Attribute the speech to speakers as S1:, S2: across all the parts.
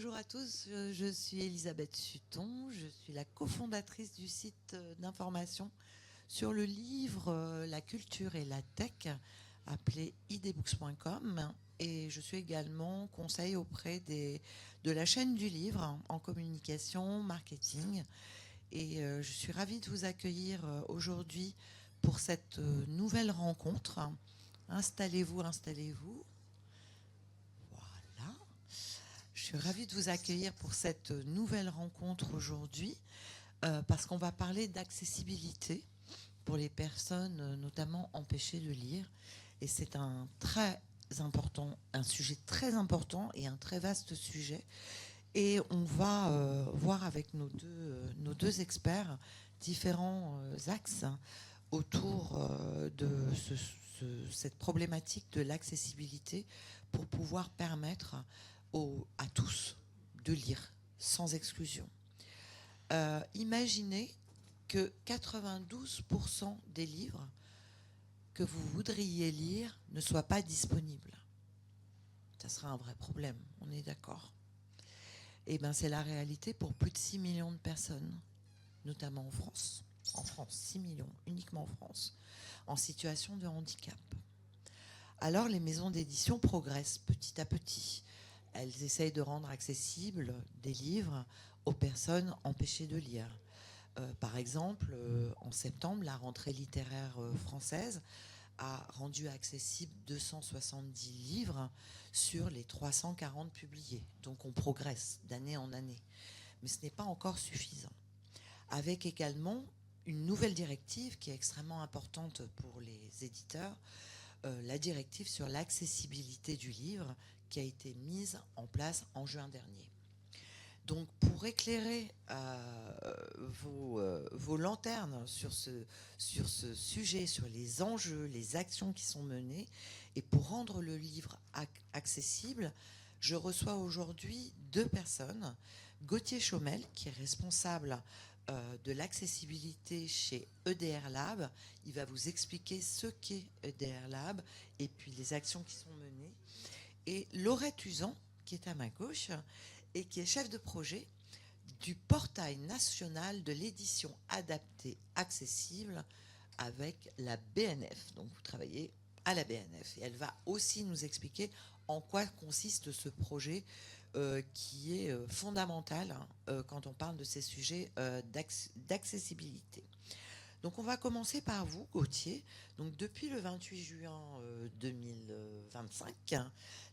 S1: bonjour à tous, je suis Elisabeth Sutton, je suis la cofondatrice du site d'information sur le livre La culture et la tech, appelé idbooks.com, et je suis également conseil auprès de la chaîne du livre en communication, marketing, et je suis ravie de vous accueillir aujourd'hui pour cette nouvelle rencontre. Installez-vous, installez-vous. Voilà. Je suis ravie de vous accueillir pour cette nouvelle rencontre aujourd'hui parce qu'on va parler d'accessibilité pour les personnes notamment empêchées de lire. Et c'est un sujet très important et un très vaste sujet. Et on va voir avec nos deux experts différents axes autour de cette problématique de l'accessibilité pour pouvoir permettre à tous de lire sans exclusion. Imaginez que 92% des livres que vous voudriez lire ne soient pas disponibles. Ça sera un vrai problème, on est d'accord. Et bien c'est la réalité pour plus de 6 millions de personnes, notamment en France. En France, 6 millions, uniquement en France, en situation de handicap. Alors les maisons d'édition progressent petit à petit. Elles essayent de rendre accessibles des livres aux personnes empêchées de lire. Par exemple, en septembre, la rentrée littéraire française a rendu accessible 270 livres sur les 340 publiés. Donc on progresse d'année en année. Mais ce n'est pas encore suffisant. Avec également une nouvelle directive qui est extrêmement importante pour les éditeurs, la directive sur l'accessibilité du livre qui a été mise en place en juin dernier. Donc pour éclairer vos lanternes sur ce sujet, sur les enjeux, les actions qui sont menées, et pour rendre le livre accessible, je reçois aujourd'hui deux personnes. Gauthier Chaumel, qui est responsable de l'accessibilité chez EDR Lab. Il va vous expliquer ce qu'est EDR Lab et puis les actions qui sont menées. Et Laurette Usan, qui est à ma gauche et qui est chef de projet du portail national de l'édition adaptée accessible avec la BNF. Donc vous travaillez à la BNF. Et elle va aussi nous expliquer en quoi consiste ce projet qui est fondamental quand on parle de ces sujets d'accessibilité. Donc on va commencer par vous, Gauthier. Donc depuis le 28 juin 2025,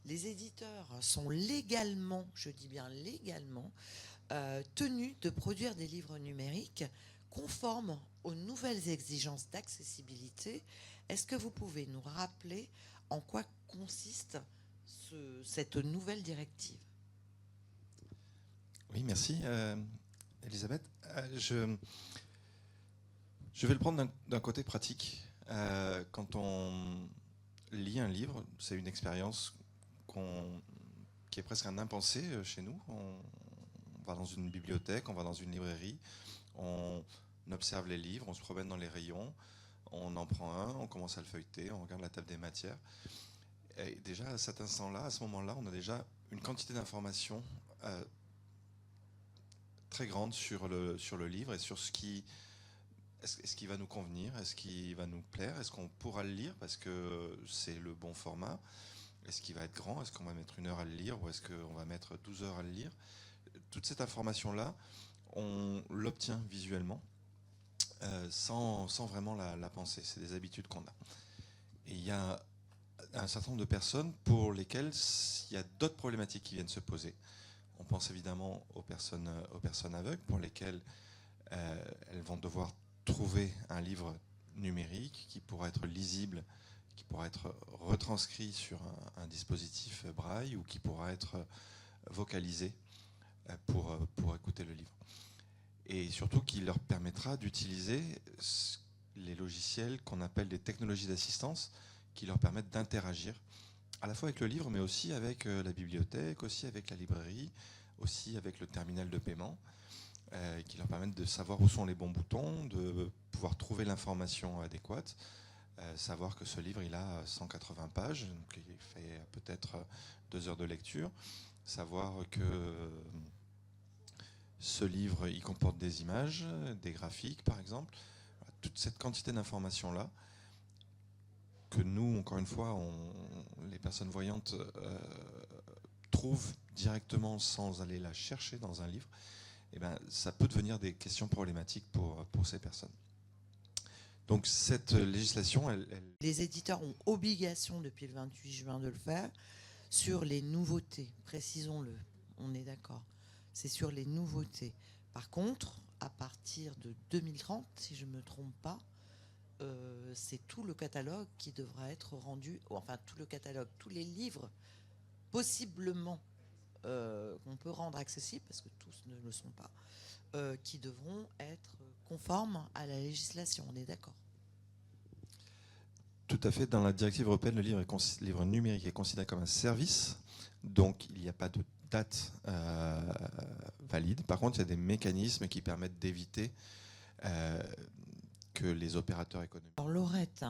S1: les éditeurs sont légalement, je dis bien légalement, tenus de produire des livres numériques conformes aux nouvelles exigences d'accessibilité. Est-ce que vous pouvez nous rappeler en quoi consiste cette nouvelle directive ?
S2: Oui, merci, Elisabeth. Je vais le prendre d'un côté pratique. Quand on lit un livre, c'est une expérience qui est presque un impensé chez nous. On va dans une bibliothèque, on va dans une librairie, on observe les livres, on se promène dans les rayons, on en prend un, on commence à le feuilleter, on regarde la table des matières. Et déjà, à cet instant-là, à ce moment-là, on a déjà une quantité d'informations très grande sur le livre et sur ce qui va nous convenir, est-ce qu'il va nous plaire, est-ce qu'on pourra le lire parce que c'est le bon format, est-ce qu'il va être grand, est-ce qu'on va mettre 1 heure à le lire ou est-ce qu'on va mettre 12 heures à le lire. Toute cette information-là, on l'obtient visuellement sans vraiment la penser. C'est des habitudes qu'on a. Et il y a un certain nombre de personnes pour lesquelles il y a d'autres problématiques qui viennent se poser. On pense évidemment aux personnes aveugles pour lesquelles elles vont devoir trouver un livre numérique qui pourra être lisible, qui pourra être retranscrit sur un dispositif braille ou qui pourra être vocalisé pour écouter le livre. Et surtout qui leur permettra d'utiliser les logiciels qu'on appelle des technologies d'assistance qui leur permettent d'interagir à la fois avec le livre, mais aussi avec la bibliothèque, aussi avec la librairie, aussi avec le terminal de paiement, qui leur permettent de savoir où sont les bons boutons, de pouvoir trouver l'information adéquate, savoir que ce livre il a 180 pages, donc il fait peut-être 2 heures de lecture, savoir que ce livre, il comporte des images, des graphiques par exemple, toute cette quantité d'informations-là, que nous, encore une fois, les personnes voyantes trouvent directement sans aller la chercher dans un livre, eh ben, ça peut devenir des questions problématiques pour ces personnes. Donc cette législation,
S1: Les éditeurs ont obligation depuis le 28 juin de le faire sur les nouveautés, précisons-le, on est d'accord. C'est sur les nouveautés. Par contre, à partir de 2030, si je ne me trompe pas, c'est tout le catalogue qui devra être rendu, enfin tout le catalogue, tous les livres possiblement qu'on peut rendre accessibles, parce que tous ne le sont pas, qui devront être conformes à la législation, on est d'accord.
S2: Tout à fait. Dans la directive européenne, le livre numérique est considéré comme un service, donc il n'y a pas de date valide. Par contre, il y a des mécanismes qui permettent d'éviter que les opérateurs économiques...
S1: Alors Laurette,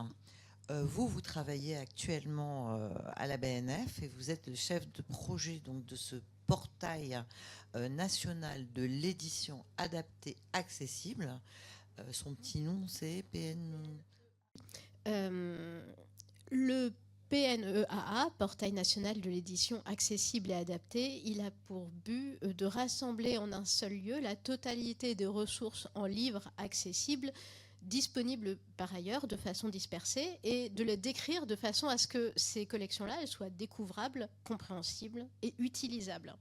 S1: vous travaillez actuellement à la BNF et vous êtes le chef de projet donc, de ce portail national de l'édition adaptée accessible. Son petit nom, c'est PN...
S3: Le PNEAA, Portail national de l'édition accessible et adaptée, il a pour but de rassembler en un seul lieu la totalité des ressources en livres accessibles disponibles par ailleurs de façon dispersée et de les décrire de façon à ce que ces collections-là elles soient découvrables, compréhensibles et utilisables.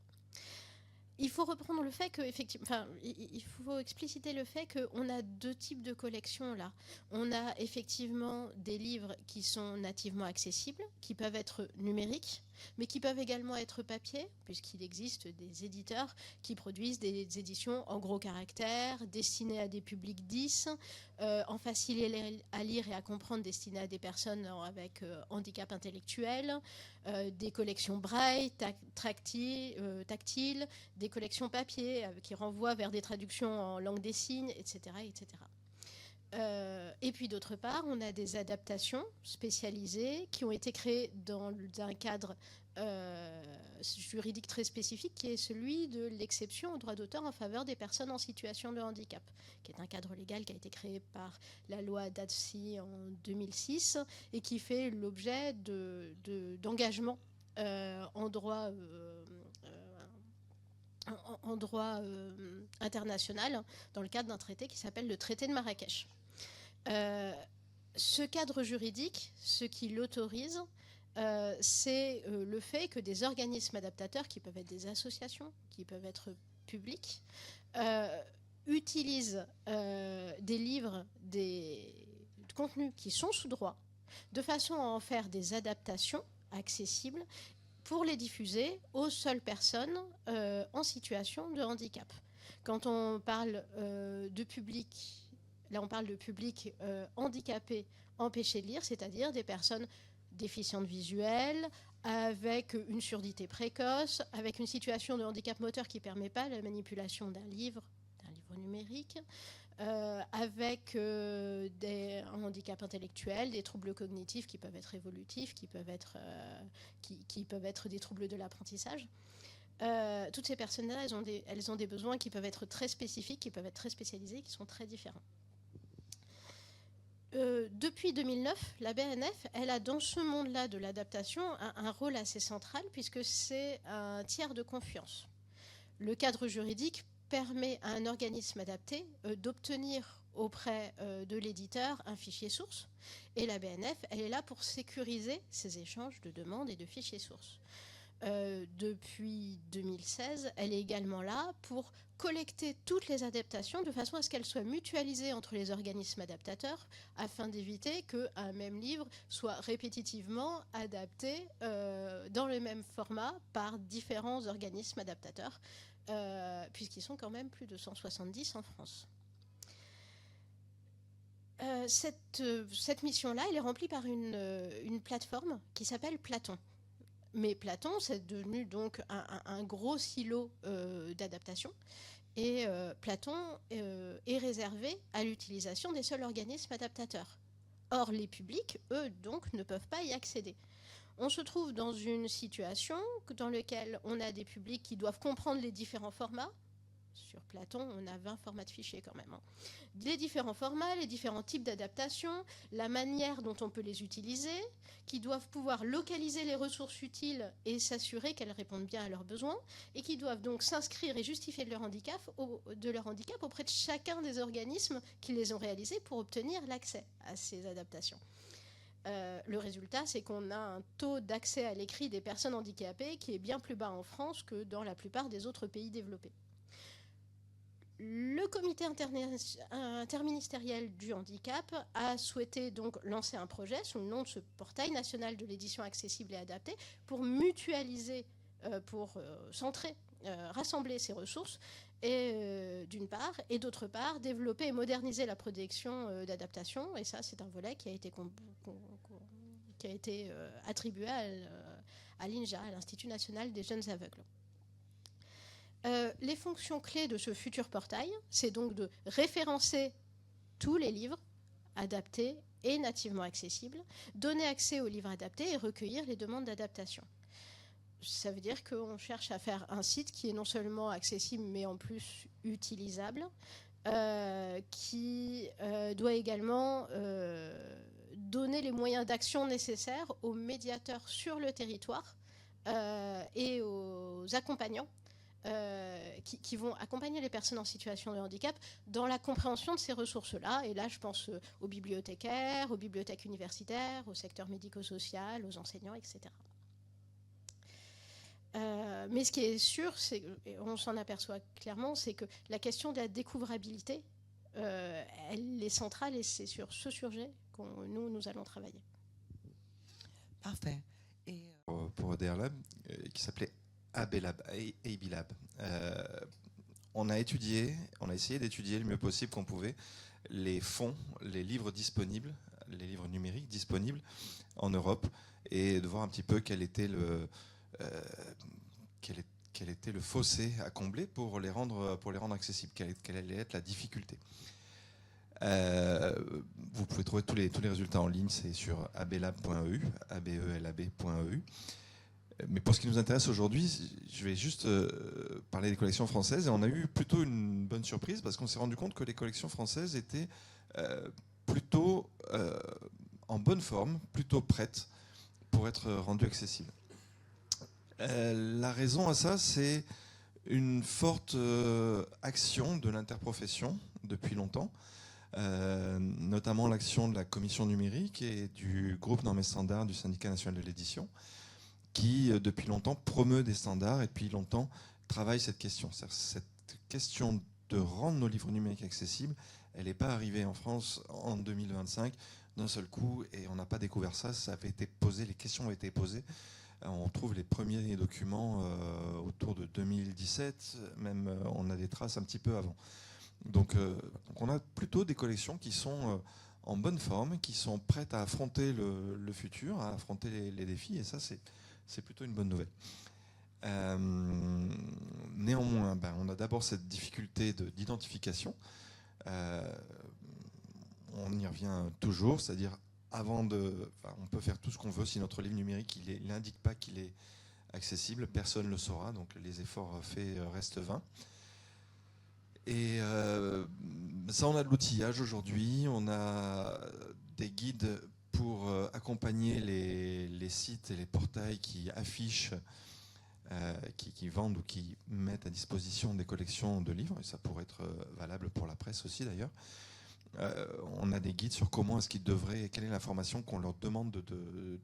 S3: Il faut reprendre le fait que, effectivement, enfin, il faut expliciter le fait qu'on a deux types de collections là. On a effectivement des livres qui sont nativement accessibles, qui peuvent être numériques, mais qui peuvent également être papier, puisqu'il existe des éditeurs qui produisent des éditions en gros caractères, destinées à des publics 10, en facile à lire et à comprendre, destinées à des personnes avec handicap intellectuel, des collections braille, tactiles, des collections papier qui renvoient vers des traductions en langue des signes, etc. etc. Et puis d'autre part, on a des adaptations spécialisées qui ont été créées dans un cadre juridique très spécifique qui est celui de l'exception au droit d'auteur en faveur des personnes en situation de handicap, qui est un cadre légal qui a été créé par la loi Dati en 2006 et qui fait l'objet d'engagements en droit international dans le cadre d'un traité qui s'appelle le traité de Marrakech. Ce cadre juridique, ce qui l'autorise, c'est le fait que des organismes adaptateurs, qui peuvent être des associations, qui peuvent être publics, utilisent des livres, des contenus qui sont sous droit, de façon à en faire des adaptations accessibles pour les diffuser aux seules personnes en situation de handicap. Quand on parle de public, là on parle de public handicapé, empêché de lire, c'est-à-dire des personnes déficientes visuelles, avec une surdité précoce, avec une situation de handicap moteur qui ne permet pas la manipulation d'un livre numérique, avec un handicap intellectuel, des troubles cognitifs qui peuvent être évolutifs, qui peuvent être des troubles de l'apprentissage. Toutes ces personnes-là, elles ont des besoins qui peuvent être très spécifiques, qui peuvent être très spécialisés, qui sont très différents. Depuis 2009, la BNF, elle a dans ce monde-là de l'adaptation un rôle assez central puisque c'est un tiers de confiance. Le cadre juridique permet à un organisme adapté d'obtenir auprès de l'éditeur un fichier source et la BNF, elle est là pour sécuriser ces échanges de demandes et de fichiers sources. Depuis 2016, elle est également là pour collecter toutes les adaptations de façon à ce qu'elles soient mutualisées entre les organismes adaptateurs afin d'éviter qu'un même livre soit répétitivement adapté dans le même format par différents organismes adaptateurs, puisqu'ils sont quand même plus de 170 en France. Cette mission-là, elle est remplie par une plateforme qui s'appelle Platon. Mais Platon, c'est devenu donc un gros silo d'adaptation. Et Platon est réservé à l'utilisation des seuls organismes adaptateurs. Or, les publics, eux, donc, ne peuvent pas y accéder. On se trouve dans une situation dans laquelle on a des publics qui doivent comprendre les différents formats. Sur Platon, on a 20 formats de fichiers quand même. Les différents formats, les différents types d'adaptation, la manière dont on peut les utiliser, qui doivent pouvoir localiser les ressources utiles et s'assurer qu'elles répondent bien à leurs besoins, et qui doivent donc s'inscrire et justifier de leur handicap auprès de chacun des organismes qui les ont réalisés pour obtenir l'accès à ces adaptations. Le résultat, c'est qu'on a un taux d'accès à l'écrit des personnes handicapées qui est bien plus bas en France que dans la plupart des autres pays développés. Le comité interministériel du handicap a souhaité donc lancer un projet sous le nom de ce portail national de l'édition accessible et adaptée pour mutualiser, centrer, rassembler ces ressources d'une part, et d'autre part, développer et moderniser la production d'adaptation. Et ça, c'est un volet qui a été attribué à l'INJA, à l'Institut national des jeunes aveugles. Les fonctions clés de ce futur portail, c'est donc de référencer tous les livres adaptés et nativement accessibles, donner accès aux livres adaptés et recueillir les demandes d'adaptation. Ça veut dire qu'on cherche à faire un site qui est non seulement accessible, mais en plus utilisable, qui doit également donner les moyens d'action nécessaires aux médiateurs sur le territoire et aux accompagnants qui vont accompagner les personnes en situation de handicap dans la compréhension de ces ressources-là. Et là, je pense aux bibliothécaires, aux bibliothèques universitaires, au secteur médico-social, aux enseignants, etc. Mais ce qui est sûr, on s'en aperçoit clairement, c'est que la question de la découvrabilité, elle est centrale et c'est sur ce sujet que nous allons travailler.
S1: Parfait. Et
S2: pour EDR qui s'appelait AB-Lab. On a essayé d'étudier le mieux possible qu'on pouvait les fonds, les livres disponibles, les livres numériques disponibles en Europe, et de voir un petit peu quel était le fossé à combler pour les rendre accessibles, quelle allait être la difficulté. Vous pouvez trouver tous les résultats en ligne, c'est sur abelab.eu, abelab.eu. Mais pour ce qui nous intéresse aujourd'hui, je vais juste parler des collections françaises. Et on a eu plutôt une bonne surprise parce qu'on s'est rendu compte que les collections françaises étaient plutôt en bonne forme, plutôt prêtes pour être rendues accessibles. La raison à ça, c'est une forte action de l'interprofession depuis longtemps, notamment l'action de la commission numérique et du groupe Normes et Standards du syndicat national de l'édition, qui, depuis longtemps, promeut des standards et depuis longtemps travaille cette question. Cette question de rendre nos livres numériques accessibles, elle n'est pas arrivée en France en 2025 d'un seul coup et on n'a pas découvert ça. Ça avait été posé, les questions ont été posées. On trouve les premiers documents autour de 2017, même on a des traces un petit peu avant. Donc on a plutôt des collections qui sont en bonne forme, qui sont prêtes à affronter le futur, à affronter les défis, et ça c'est plutôt une bonne nouvelle. Néanmoins, on a d'abord cette difficulté d'identification. On y revient toujours, c'est-à-dire on peut faire tout ce qu'on veut, si notre livre numérique il n'indique pas qu'il est accessible, personne ne le saura, donc les efforts faits restent vains. Et ça, on a de l'outillage aujourd'hui, on a des guides pour accompagner les sites et les portails qui affichent, qui vendent ou qui mettent à disposition des collections de livres, et ça pourrait être valable pour la presse aussi d'ailleurs. On a des guides sur comment est-ce qu'ils devraient, quelle est l'information qu'on leur demande de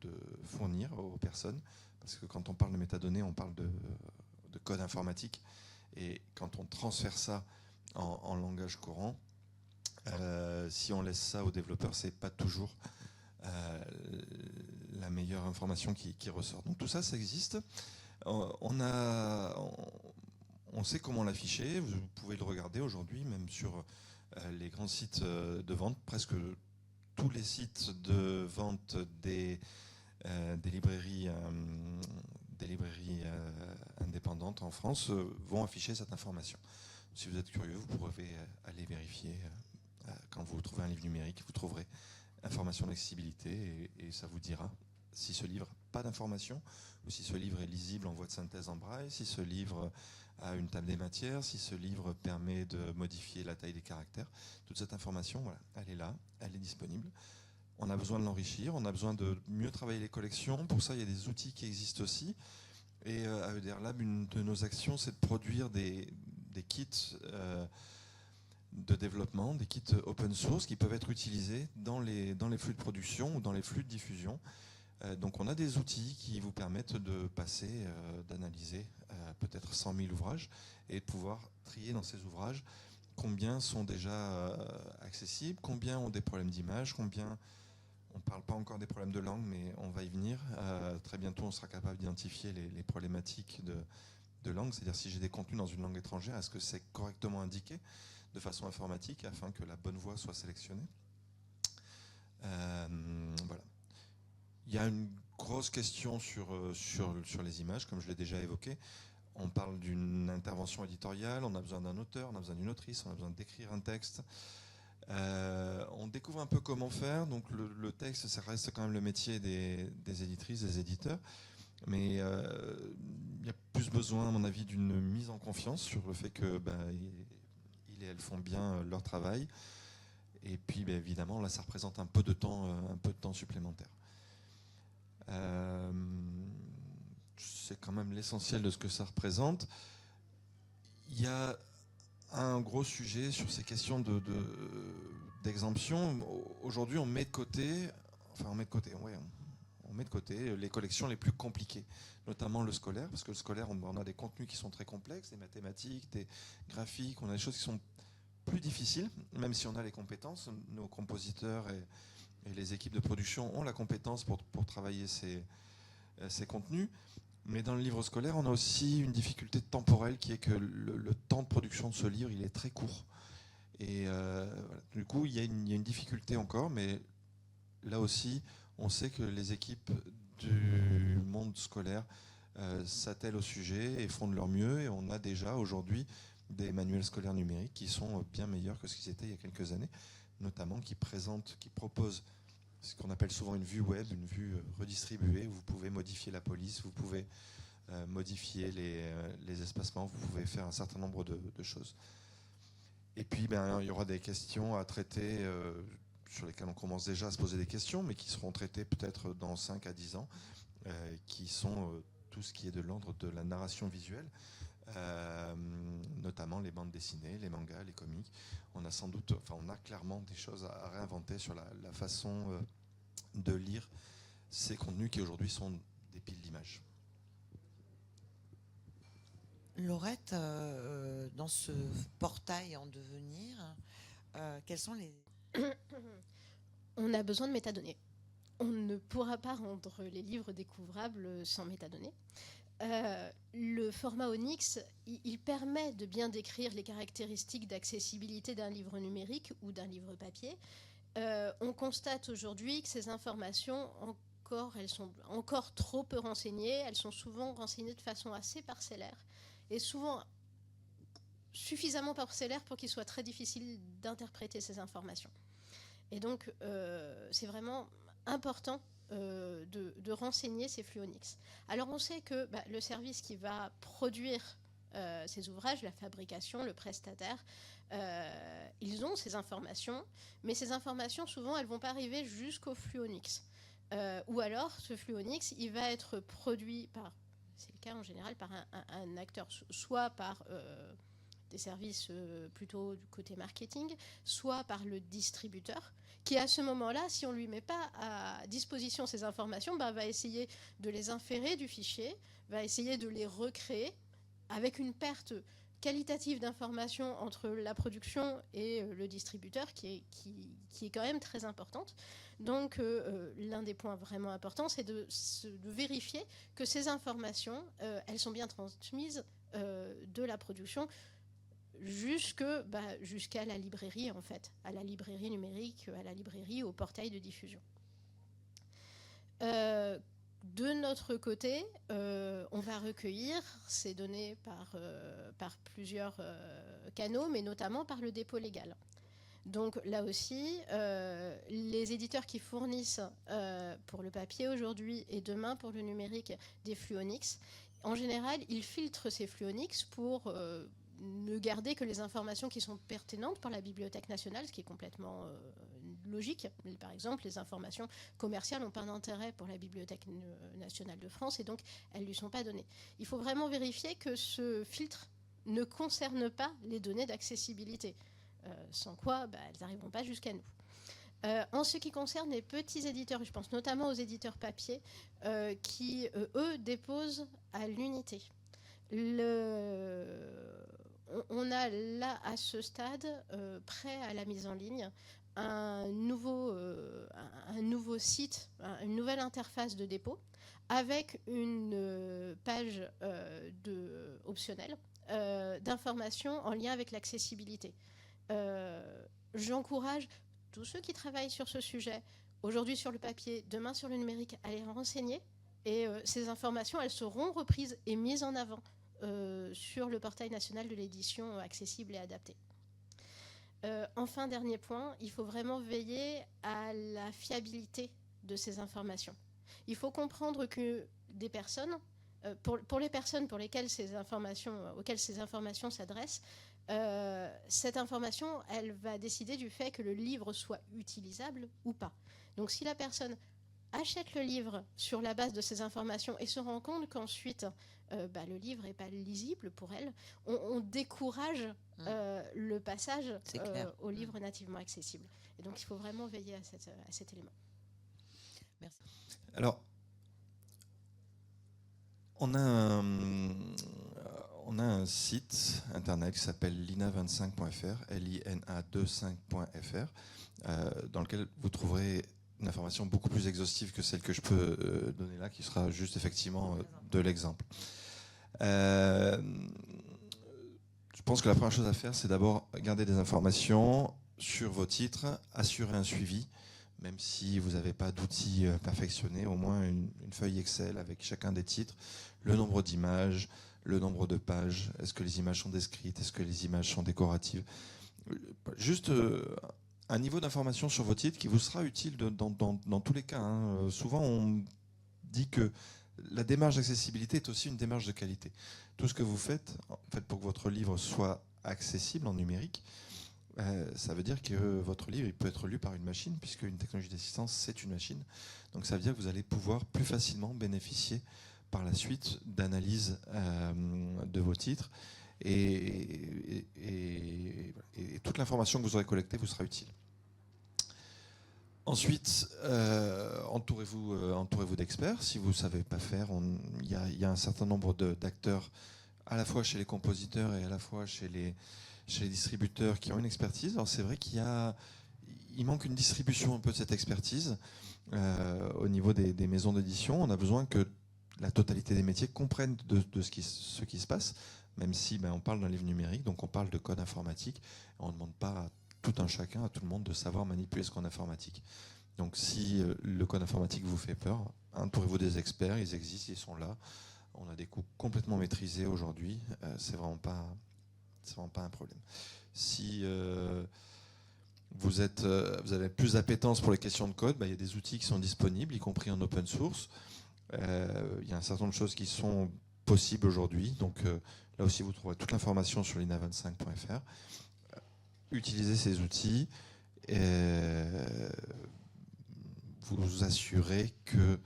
S2: fournir aux personnes, parce que quand on parle de métadonnées, on parle de code informatique, et quand on transfère ça en langage courant, si on laisse ça aux développeurs, c'est pas toujours la meilleure information qui ressort. Donc tout ça, ça existe. On sait comment l'afficher. Vous pouvez le regarder aujourd'hui, même sur les grands sites de vente. Presque tous les sites de vente des librairies indépendantes en France vont afficher cette information. Si vous êtes curieux, vous pourrez aller vérifier. Quand vous trouvez un livre numérique, vous trouverez information d'accessibilité et ça vous dira si ce livre n'a pas d'information, ou si ce livre est lisible en voie de synthèse en braille, si ce livre a une table des matières, si ce livre permet de modifier la taille des caractères. Toute cette information, voilà, elle est là, elle est disponible. On a besoin de l'enrichir, on a besoin de mieux travailler les collections. Pour ça, il y a des outils qui existent aussi. Et à EDR Lab, une de nos actions, c'est de produire des kits de développement, des kits open source qui peuvent être utilisés dans les flux de production ou dans les flux de diffusion. Donc on a des outils qui vous permettent de passer, d'analyser peut-être 100 000 ouvrages et de pouvoir trier dans ces ouvrages combien sont déjà accessibles, combien ont des problèmes d'image, combien... On ne parle pas encore des problèmes de langue, mais on va y venir. Très bientôt, on sera capable d'identifier les problématiques de langue, c'est-à-dire si j'ai des contenus dans une langue étrangère, est-ce que c'est correctement indiqué de façon informatique afin que la bonne voie soit sélectionnée. Voilà. Il y a une grosse question sur les images, comme je l'ai déjà évoqué. On parle d'une intervention éditoriale, on a besoin d'un auteur, on a besoin d'une autrice, on a besoin d'écrire un texte. On découvre un peu comment faire, donc le texte, ça reste quand même le métier des éditrices, des éditeurs, mais il y a plus besoin, à mon avis, d'une mise en confiance sur le fait que ils et elles font bien leur travail, et puis évidemment là ça représente un peu de temps supplémentaire. C'est quand même l'essentiel de ce que ça représente. Il y a un gros sujet sur ces questions d'exemption. Aujourd'hui, on met de côté les collections les plus compliquées, notamment le scolaire, parce que le scolaire, on a des contenus qui sont très complexes, des mathématiques, des graphiques, on a des choses qui sont plus difficiles, même si on a les compétences. Nos compositeurs et les équipes de production ont la compétence pour travailler ces contenus. Mais dans le livre scolaire, on a aussi une difficulté temporelle qui est que le temps de production de ce livre, il est très court. Et voilà. Du coup, il y a une difficulté encore, mais là aussi, on sait que les équipes du monde scolaire s'attellent au sujet et font de leur mieux. Et on a déjà aujourd'hui des manuels scolaires numériques qui sont bien meilleurs que ce qu'ils étaient il y a quelques années, notamment qui proposent ce qu'on appelle souvent une vue web, une vue redistribuée, où vous pouvez modifier la police, vous pouvez modifier les espacements, vous pouvez faire un certain nombre de choses. Et puis il y aura des questions à traiter sur lesquelles on commence déjà à se poser des questions, mais qui seront traitées peut-être dans 5 à 10 ans, qui sont tout ce qui est de l'ordre de la narration visuelle, notamment les bandes dessinées, les mangas, les comics. On a clairement des choses à réinventer sur la façon de lire ces contenus qui aujourd'hui sont des piles d'images.
S1: Laurette, dans ce portail en devenir, quels sont les...
S3: On a besoin de métadonnées. On ne pourra pas rendre les livres découvrables sans métadonnées. Le format Onyx, il permet de bien décrire les caractéristiques d'accessibilité d'un livre numérique ou d'un livre papier. On constate aujourd'hui que ces informations, elles sont encore trop peu renseignées. Elles sont souvent renseignées de façon assez parcellaire et souvent suffisamment parcellaire pour qu'il soit très difficile d'interpréter ces informations. Et donc, c'est vraiment important de renseigner ces flux Onyx. Alors, on sait que le service qui va produire ces ouvrages, la fabrication, le prestataire, ils ont ces informations, mais ces informations, souvent, elles ne vont pas arriver jusqu'au flux Onyx. Ou alors, ce flux Onyx, il va être produit par, c'est le cas en général, par un acteur, soit par des services plutôt du côté marketing, soit par le distributeur, qui à ce moment-là, si on ne lui met pas à disposition ces informations, va essayer de les inférer du fichier, va essayer de les recréer avec une perte qualitative d'informations entre la production et le distributeur qui est quand même très importante. Donc l'un des points vraiment importants, c'est de vérifier que ces informations, elles sont bien transmises de la production jusqu'à la librairie, en fait, à la librairie numérique, à la librairie, au portail de diffusion. De notre côté, on va recueillir ces données par plusieurs canaux, mais notamment par le dépôt légal. Donc là aussi, les éditeurs qui fournissent pour le papier aujourd'hui et demain pour le numérique des flux Onyx, en général, ils filtrent ces flux Onyx pour ne garder que les informations qui sont pertinentes pour la Bibliothèque nationale, ce qui est complètement logique. Par exemple, les informations commerciales n'ont pas d'intérêt pour la Bibliothèque nationale de France et donc elles ne lui sont pas données. Il faut vraiment vérifier que ce filtre ne concerne pas les données d'accessibilité. Sans quoi elles n'arriveront pas jusqu'à nous. En ce qui concerne les petits éditeurs, je pense notamment aux éditeurs papier, qui, eux, déposent à l'unité. On a là, à ce stade, prêt à la mise en ligne, un nouveau site, une nouvelle interface de dépôt, avec une page optionnelle d'informations en lien avec l'accessibilité. J'encourage tous ceux qui travaillent sur ce sujet, aujourd'hui sur le papier, demain sur le numérique, à les renseigner. Et ces informations, elles seront reprises et mises en avant sur le portail national de l'édition accessible et adaptée. Enfin, dernier point, il faut vraiment veiller à la fiabilité de ces informations. Il faut comprendre que des personnes, pour les personnes auxquelles ces informations s'adressent, cette information, elle va décider du fait que le livre soit utilisable ou pas. Donc si la personne achète le livre sur la base de ces informations et se rend compte qu'ensuite le livre n'est pas lisible pour elle, on décourage le passage au livre nativement accessible. Et donc il faut vraiment veiller à cet élément.
S1: Merci.
S2: Alors, on a un site internet qui s'appelle lina25.fr, lina25.fr, dans lequel vous trouverez une information beaucoup plus exhaustive que celle que je peux donner là, qui sera juste effectivement de l'exemple. Je pense que la première chose à faire, c'est d'abord garder des informations sur vos titres, assurer un suivi, même si vous n'avez pas d'outils perfectionnés, au moins une feuille Excel avec chacun des titres, le nombre d'images, le nombre de pages, est-ce que les images sont descrites, est-ce que les images sont décoratives. Juste un niveau d'information sur vos titres qui vous sera utile dans tous les cas. Hein. Souvent, on dit que la démarche d'accessibilité est aussi une démarche de qualité. Tout ce que vous faites, en fait, pour que votre livre soit accessible en numérique, ça veut dire que votre livre il peut être lu par une machine, puisque une technologie d'assistance, c'est une machine. Donc ça veut dire que vous allez pouvoir plus facilement bénéficier par la suite d'analyse de vos titres et toute l'information que vous aurez collectée vous sera utile. Ensuite, entourez-vous d'experts. Si vous ne savez pas faire, il y a un certain nombre d'acteurs, à la fois chez les compositeurs et à la fois chez les distributeurs qui ont une expertise. Alors c'est vrai qu'il manque une distribution un peu de cette expertise au niveau des maisons d'édition. On a besoin que la totalité des métiers comprennent de ce qui se passe, même si on parle d'un livre numérique, donc on parle de code informatique. On ne demande pas à tout un chacun, à tout le monde, de savoir manipuler ce code informatique. Donc si le code informatique vous fait peur, entourez-vous des experts, ils existent, ils sont là. On a des coûts complètement maîtrisés aujourd'hui, c'est vraiment pas un problème. Si vous avez plus d'appétence pour les questions de code, il y a des outils qui sont disponibles, y compris en open source. Il y a un certain nombre de choses qui sont possibles aujourd'hui. Donc là aussi, vous trouverez toute l'information sur lina25.fr. Utilisez ces outils et vous assurez que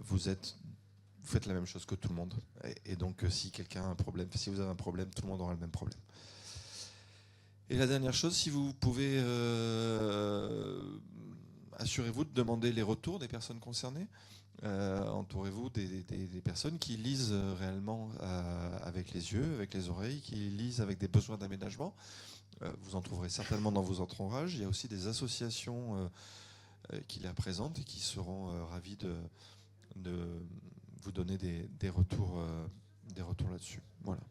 S2: vous faites la même chose que tout le monde. Et donc, si quelqu'un a un problème, si vous avez un problème, tout le monde aura le même problème. Et la dernière chose, si vous pouvez, assurez-vous de demander les retours des personnes concernées. Entourez-vous des personnes qui lisent réellement avec les yeux, avec les oreilles, qui lisent avec des besoins d'aménagement. Vous en trouverez certainement dans vos entourages. Il y a aussi des associations qui la présentent et qui seront ravis de vous donner des retours là-dessus. Voilà.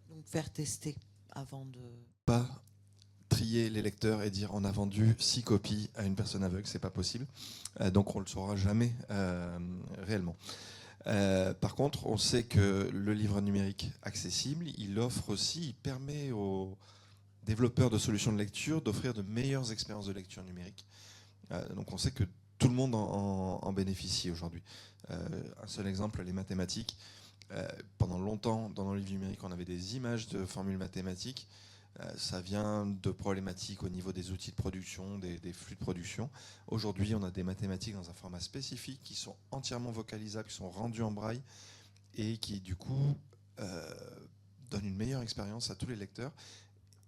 S1: Donc faire tester avant de...
S2: Pas trier les lecteurs et dire on a vendu 6 copies à une personne aveugle, c'est pas possible. Donc on le saura jamais réellement. Par contre, on sait que le livre numérique accessible, il permet aux développeurs de solutions de lecture d'offrir de meilleures expériences de lecture numérique. Donc on sait que tout le monde en bénéficie aujourd'hui. Un seul exemple, les mathématiques. Pendant longtemps, dans nos livres numériques, on avait des images de formules mathématiques. Ça vient de problématiques au niveau des outils de production, des flux de production. Aujourd'hui, on a des mathématiques dans un format spécifique qui sont entièrement vocalisables, qui sont rendus en braille et qui, du coup, donnent une meilleure expérience à tous les lecteurs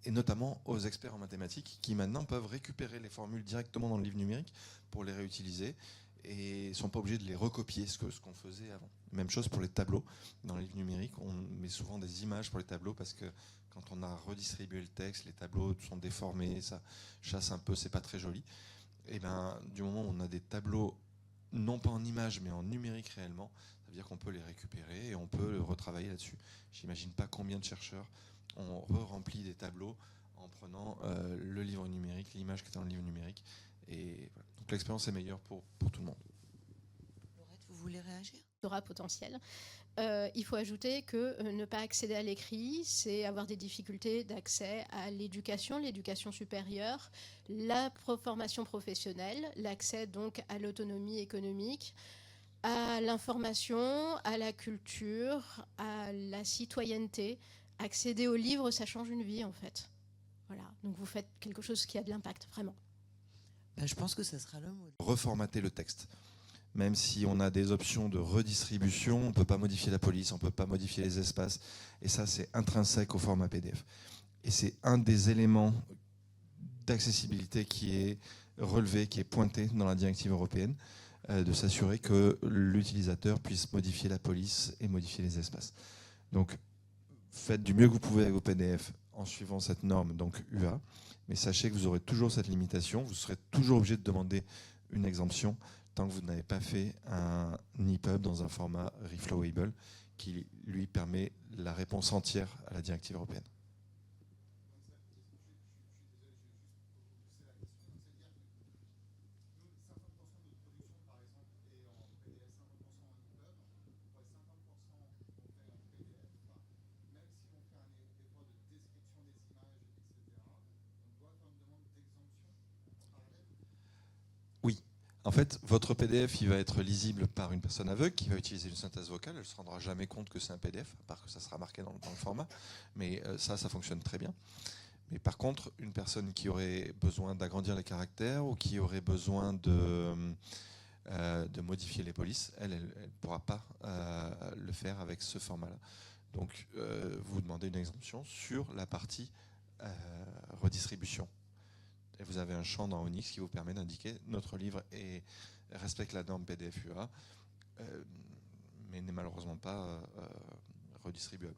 S2: et notamment aux experts en mathématiques qui maintenant peuvent récupérer les formules directement dans le livre numérique pour les réutiliser et ne sont pas obligés de les recopier, ce qu'on faisait avant. Même chose pour les tableaux. Dans les livres numériques, on met souvent des images pour les tableaux parce que quand on a redistribué le texte, les tableaux sont déformés, ça chasse un peu, c'est pas très joli. Et ben, du moment où on a des tableaux, non pas en images, mais en numérique réellement, ça veut dire qu'on peut les récupérer et on peut retravailler là-dessus. J'imagine pas combien de chercheurs ont re-rempli des tableaux en prenant le livre numérique, l'image qui était dans le livre numérique. Et voilà. Donc l'expérience est meilleure pour tout le monde.
S1: Laurette, vous voulez réagir ?
S3: Potentiel. Il faut ajouter que ne pas accéder à l'écrit, c'est avoir des difficultés d'accès à l'éducation supérieure, la formation professionnelle, l'accès donc à l'autonomie économique, à l'information, à la culture, à la citoyenneté. Accéder aux livres, ça change une vie en fait. Voilà. Donc vous faites quelque chose qui a de l'impact, vraiment.
S1: Je pense que ça sera le mot.
S2: Reformater le texte. Même si on a des options de redistribution, on ne peut pas modifier la police, on ne peut pas modifier les espaces. Et ça, c'est intrinsèque au format PDF. Et c'est un des éléments d'accessibilité qui est relevé, qui est pointé dans la directive européenne, de s'assurer que l'utilisateur puisse modifier la police et modifier les espaces. Donc, faites du mieux que vous pouvez avec vos PDF en suivant cette norme, donc UA. Mais sachez que vous aurez toujours cette limitation. Vous serez toujours obligé de demander une exemption tant que vous n'avez pas fait un EPUB dans un format reflowable qui lui permet la réponse entière à la directive européenne. En fait, votre PDF, il va être lisible par une personne aveugle qui va utiliser une synthèse vocale. Elle ne se rendra jamais compte que c'est un PDF, à part que ça sera marqué dans le format. Mais ça fonctionne très bien. Mais par contre, une personne qui aurait besoin d'agrandir les caractères ou qui aurait besoin de modifier les polices, elle ne pourra pas le faire avec ce format-là. Donc, vous demandez une exemption sur la partie redistribution. Et vous avez un champ dans Onyx qui vous permet d'indiquer notre livre respecte la norme PDF UA, mais n'est malheureusement pas redistribuable.